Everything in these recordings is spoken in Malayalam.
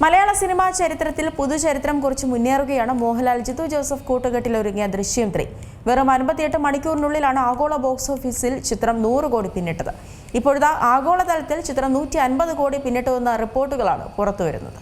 മലയാള സിനിമാ ചരിത്രത്തിൽ പുതുചരിത്രം കുറിച്ച് മുന്നേറുകയാണ് മോഹൻലാൽ ജിത്തു ജോസഫ് കൂട്ടുകെട്ടിൽ ഒരുങ്ങിയ ദൃശ്യം 3. വെറും 58 മണിക്കൂറിനുള്ളിലാണ് ആഗോള ബോക്സ് ഓഫീസിൽ ചിത്രം 100 കോടി പിന്നിട്ടത്. ഇപ്പോഴത്തെ ആഗോളതലത്തിൽ ചിത്രം 150 കോടി പിന്നിട്ടുവെന്ന റിപ്പോർട്ടുകളാണ് പുറത്തുവരുന്നത്.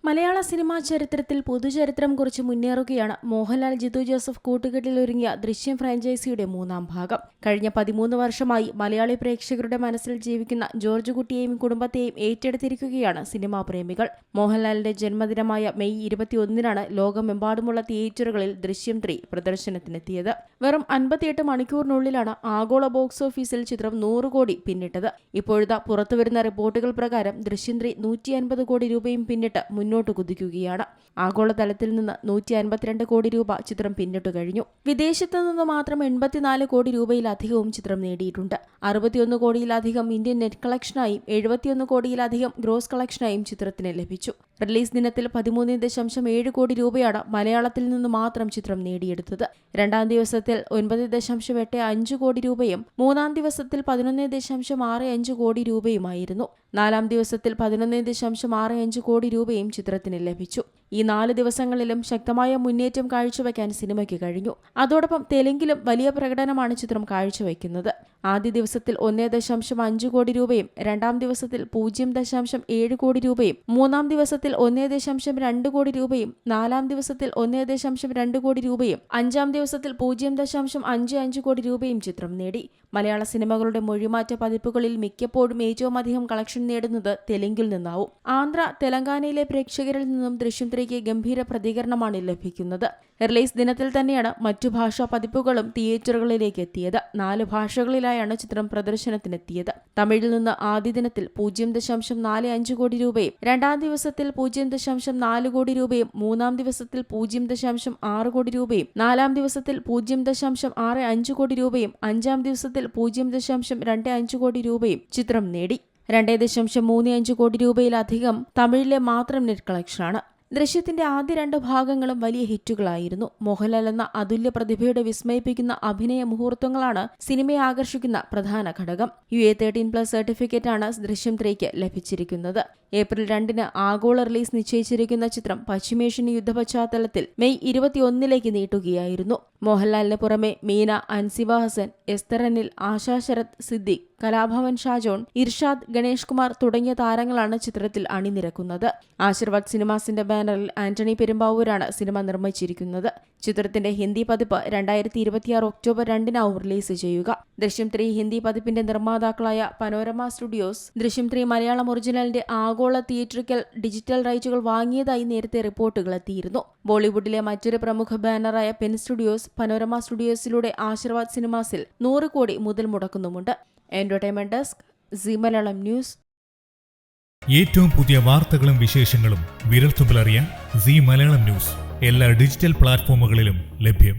മലയാള സിനിമാ ചരിത്രത്തിൽ പുതുചരിത്രം കുറിച്ച് മുന്നേറുകയാണ് മോഹൻലാൽ ജിത്തു ജോസഫ് കൂട്ടുകെട്ടിൽ ഒരുങ്ങിയ ദൃശ്യം ഫ്രാഞ്ചൈസിയുടെ 3-ാം ഭാഗം. കഴിഞ്ഞ 13 വർഷമായി മലയാളി പ്രേക്ഷകരുടെ മനസ്സിൽ ജീവിക്കുന്ന ജോർജ് കുട്ടിയെയും കുടുംബത്തെയും ഏറ്റെടുത്തിരിക്കുകയാണ് സിനിമാ പ്രേമികൾ. മോഹൻലാലിന്റെ ജന്മദിനമായ മെയ് 21-നാണ് ലോകമെമ്പാടുമുള്ള തിയേറ്ററുകളിൽ ദൃശ്യം 3 പ്രദർശനത്തിനെത്തിയത്. വെറും 58 മണിക്കൂറിനുള്ളിലാണ് ആഗോള ബോക്സ് ഓഫീസിൽ ചിത്രം 100 കോടി പിന്നിട്ടത്. ഇപ്പോഴത്തെ പുറത്തുവരുന്ന റിപ്പോർട്ടുകൾ പ്രകാരം ദൃശ്യം 3 150 കോടി രൂപയും പിന്നിട്ട് മുന്നോട്ട് കുതിക്കുകയാണ്. ആഗോളതലത്തിൽ നിന്ന് 152 കോടി രൂപ ചിത്രം പിന്നിട്ടു കഴിഞ്ഞു. വിദേശത്തു നിന്ന് മാത്രം 84 കോടി രൂപയിലധികവും ചിത്രം നേടിയിട്ടുണ്ട്. 61 കോടിയിലധികം ഇന്ത്യൻ നെറ്റ് കളക്ഷനായും 71 കോടിയിലധികം ഗ്രോസ് കളക്ഷനായും ചിത്രത്തിന് ലഭിച്ചു. റിലീസ് ദിനത്തിൽ 13.7 കോടി രൂപയാണ് മലയാളത്തിൽ നിന്ന് മാത്രം ചിത്രം നേടിയെടുത്തത്. 2-ാം ദിവസത്തിൽ 9.85 കോടി രൂപയും 3-ാം ദിവസത്തിൽ 11.65 കോടി രൂപയുമായിരുന്നു. 4-ാം ദിവസത്തിൽ 11.65 കോടി രൂപയും ചിത്രത്തിന് ലഭിച്ചു. ഈ 4 ദിവസങ്ങളിലും ശക്തമായ മുന്നേറ്റം കാഴ്ചവെക്കാൻ സിനിമയ്ക്ക് കഴിഞ്ഞു. അതോടൊപ്പം തെലുങ്കിലും വലിയ പ്രകടനമാണ് ചിത്രം കാഴ്ചവെക്കുന്നത്. ആദ്യ ദിവസത്തിൽ 1.5 കോടി രൂപയും 2-ാം ദിവസത്തിൽ 0.7 കോടി രൂപയും 3-ാം ദിവസത്തിൽ 1.2 കോടി രൂപയും 4-ാം ദിവസത്തിൽ 1.2 കോടി രൂപയും 5-ാം ദിവസത്തിൽ 0.55 കോടി രൂപയും ചിത്രം നേടി. മലയാള സിനിമകളുടെ മൊഴിമാറ്റ പതിപ്പുകളിൽ മിക്കപ്പോഴും ഏറ്റവും അധികം കളക്ഷൻ നേടുന്നത് തെലുങ്കിൽ നിന്നാവും. ആന്ധ്ര, തെലങ്കാനയിലെ പ്രേക്ഷകരിൽ നിന്നും ദൃശ്യം 3ക്ക് ഗംഭീര പ്രതികരണമാണ് ലഭിക്കുന്നത്. റിലീസ് ദിനത്തിൽ തന്നെയാണ് മറ്റു ഭാഷാ പതിപ്പുകളും തിയേറ്ററുകളിലേക്ക് എത്തിയത്. 4 ഭാഷകളിലായാണ് ചിത്രം പ്രദർശനത്തിനെത്തിയത്. തമിഴിൽ നിന്ന് ആദ്യ ദിനത്തിൽ 0.45 കോടി രൂപയും 2-ാം ദിവസത്തിൽ 0.4 കോടി രൂപയും 3-ാം ദിവസത്തിൽ 0.6 കോടി രൂപയും 4-ാം ദിവസത്തിൽ 0.65 കോടി രൂപയും 5-ാം ദിവസത്തിൽ 0.25 കോടി രൂപയും ചിത്രം നേടി. 2.35 കോടി രൂപയിലധികം തമിഴിലെ മാത്രം നെറ്റ് കളക്ഷനാണ്. ദൃശ്യത്തിന്റെ ആദ്യ 2 ഭാഗങ്ങളും വലിയ ഹിറ്റുകളായിരുന്നു. മോഹൻലാൽ എന്ന അതുല്യ പ്രതിഭയുടെ വിസ്മയിപ്പിക്കുന്ന അഭിനയ മുഹൂർത്തങ്ങളാണ് സിനിമയെ ആകർഷിക്കുന്ന പ്രധാന ഘടകം. UA13+ സർട്ടിഫിക്കറ്റാണ് ദൃശ്യം 3ക്ക് ലഭിച്ചിരിക്കുന്നത്. ഏപ്രിൽ 2-ന് ആഗോള റിലീസ് നിശ്ചയിച്ചിരിക്കുന്ന ചിത്രം പശ്ചിമേഷ്യൻ യുദ്ധ പശ്ചാത്തലത്തിൽ മെയ് 21-ലേക്ക് നീട്ടുകയായിരുന്നു. മോഹൻലാലിന് പുറമെ മീന, അൻസിബ ഹസൻ, എസ്തർ അനിൽ, ആശാ ശരത്, സിദ്ദിഖ്, കലാഭവൻ ഷാജോൺ, ഇർഷാദ്, ഗണേഷ് കുമാർ തുടങ്ങിയ താരങ്ങളാണ് ചിത്രത്തിൽ അണിനിരക്കുന്നത്. ആശീർവാദ് സിനിമാസിന്റെ ബാനറിൽ ആന്റണി പെരുമ്പാവൂരാണ് സിനിമ നിർമ്മിച്ചിരിക്കുന്നത്. ചിത്രത്തിന്റെ ഹിന്ദി പതിപ്പ് 2026 ഒക്ടോബർ 2-നാവും റിലീസ് ചെയ്യുക. ദൃശ്യം 3 ഹിന്ദി പതിപ്പിന്റെ നിർമ്മാതാക്കളായ പനോരമ സ്റ്റുഡിയോസ് ദൃശ്യം 3 മലയാളം ഒറിജിനലിന്റെ ആഗോള തിയേറ്ററിക്കൽ ഡിജിറ്റൽ റൈറ്റുകൾ വാങ്ങിയതായി നേരത്തെ റിപ്പോർട്ടുകൾ എത്തിയിരുന്നു. ബോളിവുഡിലെ മറ്റൊരു പ്രമുഖ ബാനറായ പെൻ സ്റ്റുഡിയോസ് പനോരമ സ്റ്റുഡിയോസിലൂടെ ആശീർവാദ് സിനിമാസിൽ 100 കോടി മുതൽ മുടക്കുന്നുമുണ്ട്. Entertainment desk, Zee Malayalam News. ഏറ്റവും പുതിയ വാർത്തകളും വിശേഷങ്ങളും വിരൽത്തുമ്പിലറിയാൻ സീ മലയാളം ന്യൂസ് എല്ലാ ഡിജിറ്റൽ പ്ലാറ്റ്ഫോമുകളിലും ലഭ്യം.